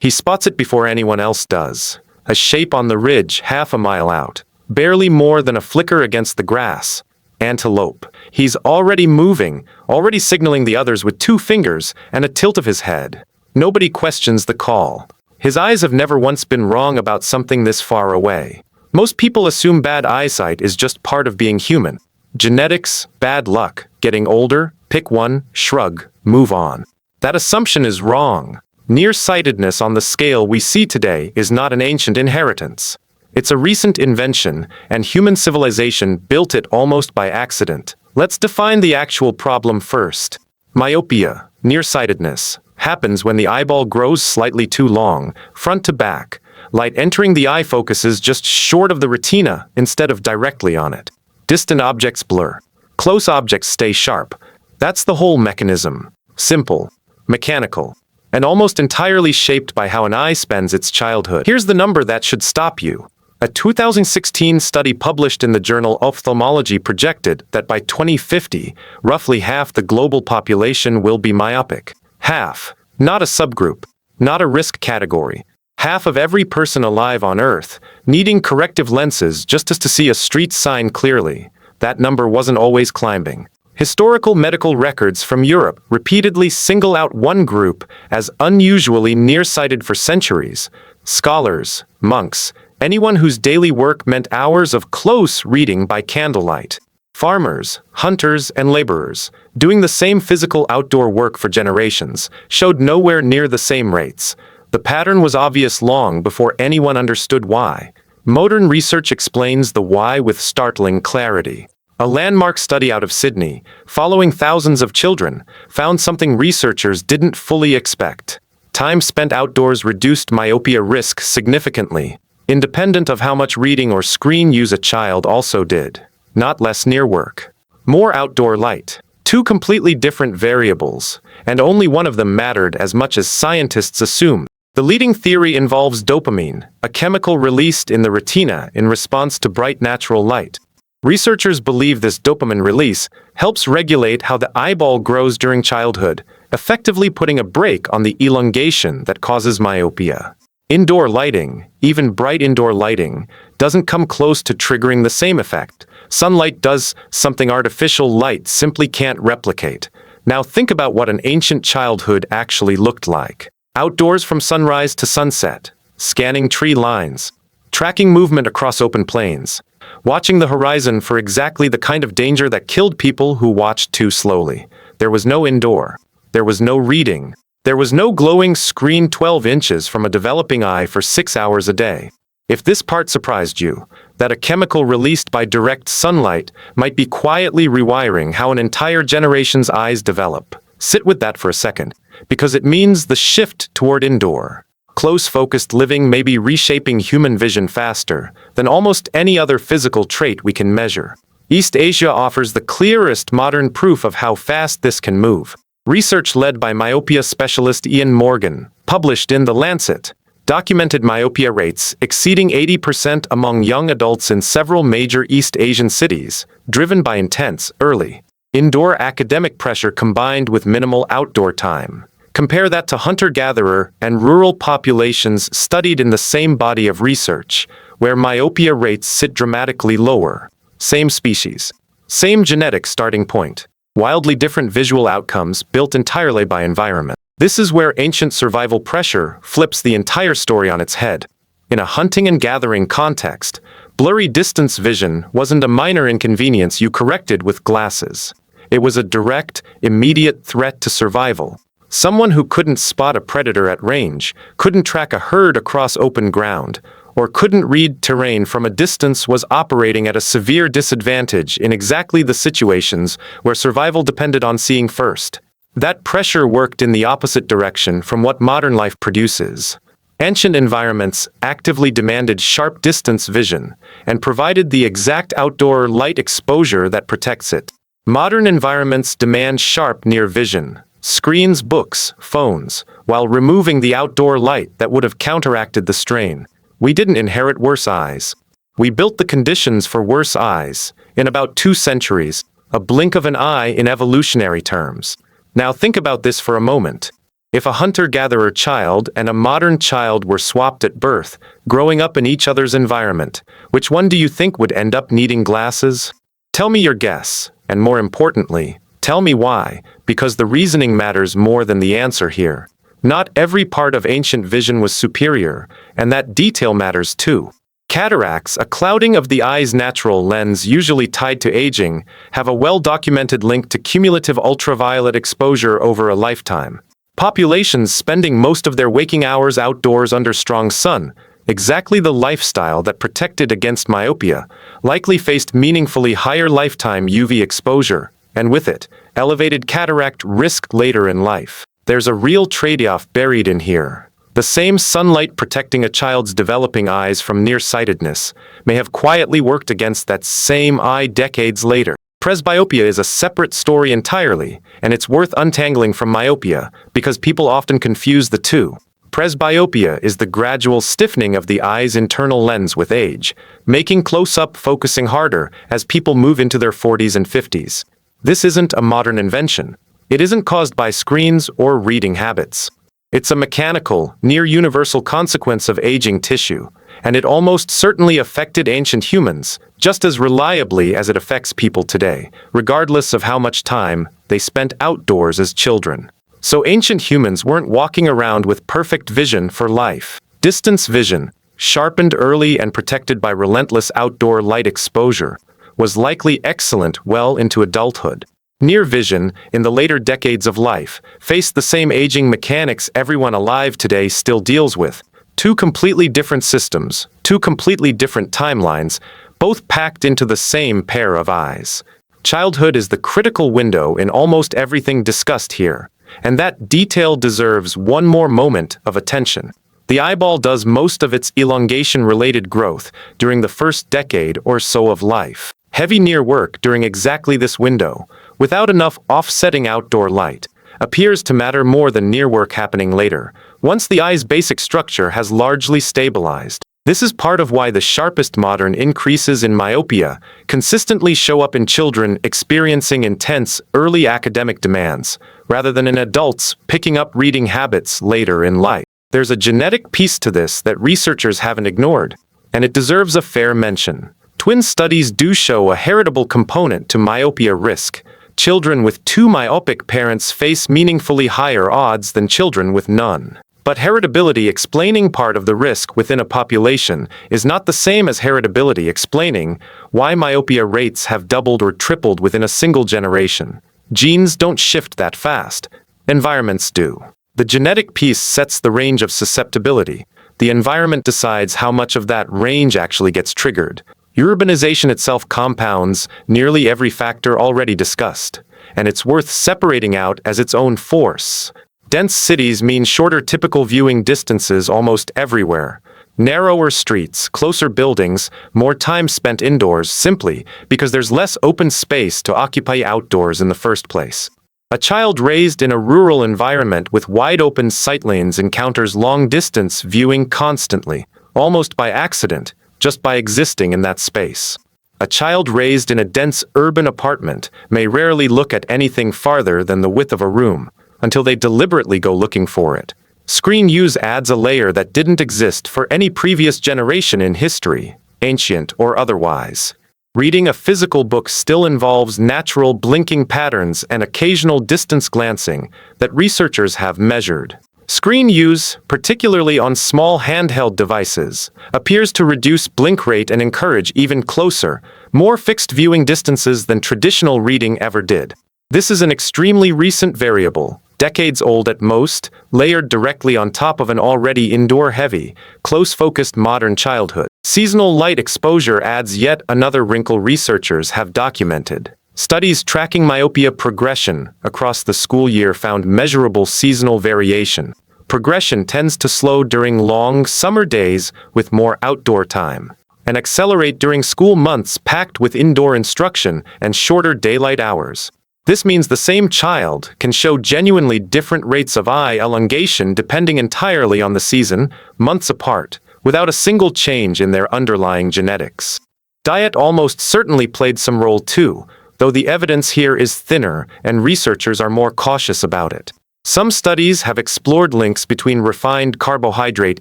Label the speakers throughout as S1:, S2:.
S1: He spots it before anyone else does. A shape on the ridge half a mile out. Barely more than a flicker against the grass. Antelope. He's already moving, already signaling the others with 2 fingers and a tilt of his head. Nobody questions the call. His eyes have never once been wrong about something this far away. Most people assume bad eyesight is just part of being human. Genetics, bad luck, getting older, pick one, shrug, move on. That assumption is wrong. Nearsightedness on the scale we see today is not an ancient inheritance. It's a recent invention, and human civilization built it almost by accident. Let's define the actual problem first. Myopia, nearsightedness, happens when the eyeball grows slightly too long, front to back. Light entering the eye focuses just short of the retina instead of directly on it. Distant objects blur. Close objects stay sharp. That's the whole mechanism. Simple, mechanical, and almost entirely shaped by how an eye spends its childhood. Here's the number that should stop you. A 2016 study published in the journal Ophthalmology projected that by 2050, roughly half the global population will be myopic. Half. Not a subgroup. Not a risk category. Half of every person alive on Earth, needing corrective lenses just as to see a street sign clearly. That number wasn't always climbing. Historical medical records from Europe repeatedly single out one group as unusually nearsighted for centuries. Scholars, monks, anyone whose daily work meant hours of close reading by candlelight. Farmers, hunters, and laborers, doing the same physical outdoor work for generations, showed nowhere near the same rates. The pattern was obvious long before anyone understood why. Modern research explains the why with startling clarity. A landmark study out of Sydney, following thousands of children, found something researchers didn't fully expect. Time spent outdoors reduced myopia risk significantly, independent of how much reading or screen use a child also did. Not less near work. More outdoor light. 2 completely different variables, and only one of them mattered as much as scientists assumed. The leading theory involves dopamine, a chemical released in the retina in response to bright natural light. Researchers believe this dopamine release helps regulate how the eyeball grows during childhood, effectively putting a brake on the elongation that causes myopia. Indoor lighting, even bright indoor lighting, doesn't come close to triggering the same effect. Sunlight does something artificial light simply can't replicate. Now think about what an ancient childhood actually looked like. Outdoors from sunrise to sunset, scanning tree lines, tracking movement across open plains, watching the horizon for exactly the kind of danger that killed people who watched too slowly. There was no indoor. There was no reading. There was no glowing screen 12 inches from a developing eye for 6 hours a day. If this part surprised you, that a chemical released by direct sunlight might be quietly rewiring how an entire generation's eyes develop, sit with that for a second, because it means the shift toward indoor. Close-focused living may be reshaping human vision faster than almost any other physical trait we can measure. East Asia offers the clearest modern proof of how fast this can move. Research led by myopia specialist Ian Morgan, published in The Lancet, documented myopia rates exceeding 80% among young adults in several major East Asian cities, driven by intense, early, indoor academic pressure combined with minimal outdoor time. Compare that to hunter-gatherer and rural populations studied in the same body of research, where myopia rates sit dramatically lower. Same species, same genetic starting point, wildly different visual outcomes built entirely by environment. This is where ancient survival pressure flips the entire story on its head. In a hunting and gathering context, blurry distance vision wasn't a minor inconvenience you corrected with glasses. It was a direct, immediate threat to survival. Someone who couldn't spot a predator at range, couldn't track a herd across open ground, or couldn't read terrain from a distance was operating at a severe disadvantage in exactly the situations where survival depended on seeing first. That pressure worked in the opposite direction from what modern life produces. Ancient environments actively demanded sharp distance vision and provided the exact outdoor light exposure that protects it. Modern environments demand sharp near vision. Screens, books, phones, while removing the outdoor light that would have counteracted the strain. We didn't inherit worse eyes. We built the conditions for worse eyes, in about 2 centuries, a blink of an eye in evolutionary terms. Now think about this for a moment. If a hunter-gatherer child and a modern child were swapped at birth, growing up in each other's environment, which one do you think would end up needing glasses? Tell me your guess, and more importantly, tell me why, because the reasoning matters more than the answer here. Not every part of ancient vision was superior, and that detail matters too. Cataracts, a clouding of the eye's natural lens usually tied to aging, have a well-documented link to cumulative ultraviolet exposure over a lifetime. Populations spending most of their waking hours outdoors under strong sun, exactly the lifestyle that protected against myopia, likely faced meaningfully higher lifetime UV exposure, and with it, elevated cataract risk later in life. There's a real trade-off buried in here. The same sunlight protecting a child's developing eyes from nearsightedness may have quietly worked against that same eye decades later. Presbyopia is a separate story entirely, and it's worth untangling from myopia, because people often confuse the two. Presbyopia is the gradual stiffening of the eye's internal lens with age, making close-up focusing harder as people move into their 40s and 50s. This isn't a modern invention. It isn't caused by screens or reading habits. It's a mechanical, near-universal consequence of aging tissue, and it almost certainly affected ancient humans, just as reliably as it affects people today, regardless of how much time they spent outdoors as children. So ancient humans weren't walking around with perfect vision for life. Distance vision, sharpened early and protected by relentless outdoor light exposure, was likely excellent well into adulthood. Near vision, in the later decades of life, faced the same aging mechanics everyone alive today still deals with. Two completely different systems, two completely different timelines, both packed into the same pair of eyes. Childhood is the critical window in almost everything discussed here, and that detail deserves one more moment of attention. The eyeball does most of its elongation-related growth during the first decade or so of life. Heavy near work during exactly this window, without enough offsetting outdoor light, appears to matter more than near work happening later, once the eye's basic structure has largely stabilized. This is part of why the sharpest modern increases in myopia consistently show up in children experiencing intense, early academic demands, rather than in adults picking up reading habits later in life. There's a genetic piece to this that researchers haven't ignored, and it deserves a fair mention. Twin studies do show a heritable component to myopia risk. Children with two myopic parents face meaningfully higher odds than children with none. But heritability explaining part of the risk within a population is not the same as heritability explaining why myopia rates have doubled or tripled within a single generation. Genes don't shift that fast. Environments do. The genetic piece sets the range of susceptibility. The environment decides how much of that range actually gets triggered. Urbanization itself compounds nearly every factor already discussed, and it's worth separating out as its own force. Dense cities mean shorter typical viewing distances almost everywhere. Narrower streets, closer buildings, more time spent indoors simply because there's less open space to occupy outdoors in the first place. A child raised in a rural environment with wide-open sight lanes encounters long-distance viewing constantly, almost by accident, just by existing in that space. A child raised in a dense urban apartment may rarely look at anything farther than the width of a room, until they deliberately go looking for it. Screen use adds a layer that didn't exist for any previous generation in history, ancient or otherwise. Reading a physical book still involves natural blinking patterns and occasional distance glancing that researchers have measured. Screen use, particularly on small handheld devices, appears to reduce blink rate and encourage even closer, more fixed viewing distances than traditional reading ever did. This is an extremely recent variable, decades old at most, layered directly on top of an already indoor-heavy, close-focused modern childhood. Seasonal light exposure adds yet another wrinkle researchers have documented. Studies tracking myopia progression across the school year found measurable seasonal variation. Progression tends to slow during long summer days with more outdoor time, and accelerate during school months packed with indoor instruction and shorter daylight hours. This means the same child can show genuinely different rates of eye elongation depending entirely on the season, months apart, without a single change in their underlying genetics. Diet almost certainly played some role too, though the evidence here is thinner and researchers are more cautious about it. Some studies have explored links between refined carbohydrate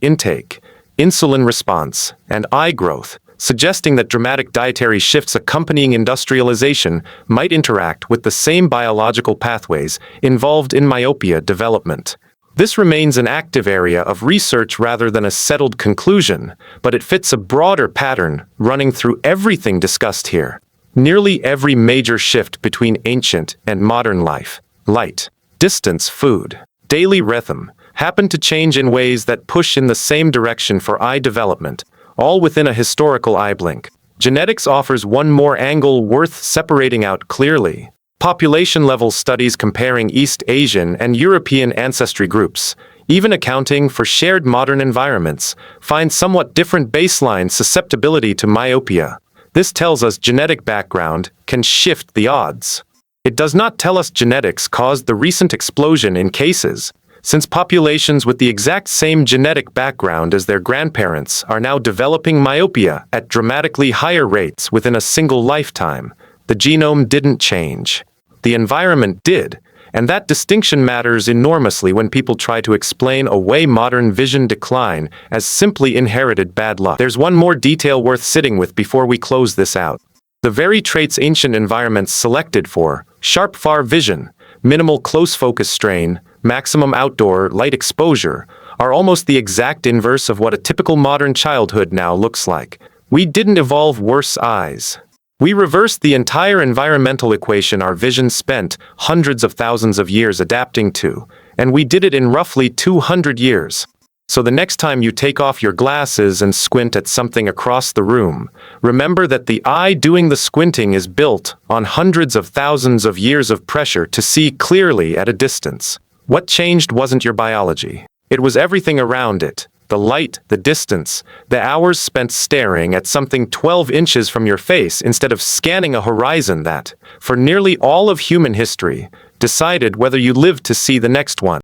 S1: intake, insulin response, and eye growth, suggesting that dramatic dietary shifts accompanying industrialization might interact with the same biological pathways involved in myopia development. This remains an active area of research rather than a settled conclusion, but it fits a broader pattern running through everything discussed here. Nearly every major shift between ancient and modern life, light, distance, food, daily rhythm, happen to change in ways that push in the same direction for eye development, all within a historical eye blink. Genetics offers one more angle worth separating out clearly. Population-level studies comparing East Asian and European ancestry groups, even accounting for shared modern environments, find somewhat different baseline susceptibility to myopia. This tells us genetic background can shift the odds. It does not tell us genetics caused the recent explosion in cases, since populations with the exact same genetic background as their grandparents are now developing myopia at dramatically higher rates within a single lifetime. The genome didn't change. The environment did, and that distinction matters enormously when people try to explain away modern vision decline as simply inherited bad luck. There's one more detail worth sitting with before we close this out. The very traits ancient environments selected for sharp far vision, minimal close focus strain, maximum outdoor light exposure are almost the exact inverse of what a typical modern childhood now looks like. We didn't evolve worse eyes. We reversed the entire environmental equation our vision spent hundreds of thousands of years adapting to, and we did it in roughly 200 years. So the next time you take off your glasses and squint at something across the room, remember that the eye doing the squinting is built on hundreds of thousands of years of pressure to see clearly at a distance. What changed wasn't your biology. It was everything around it. The light, the distance, the hours spent staring at something 12 inches from your face instead of scanning a horizon that, for nearly all of human history, decided whether you lived to see the next one.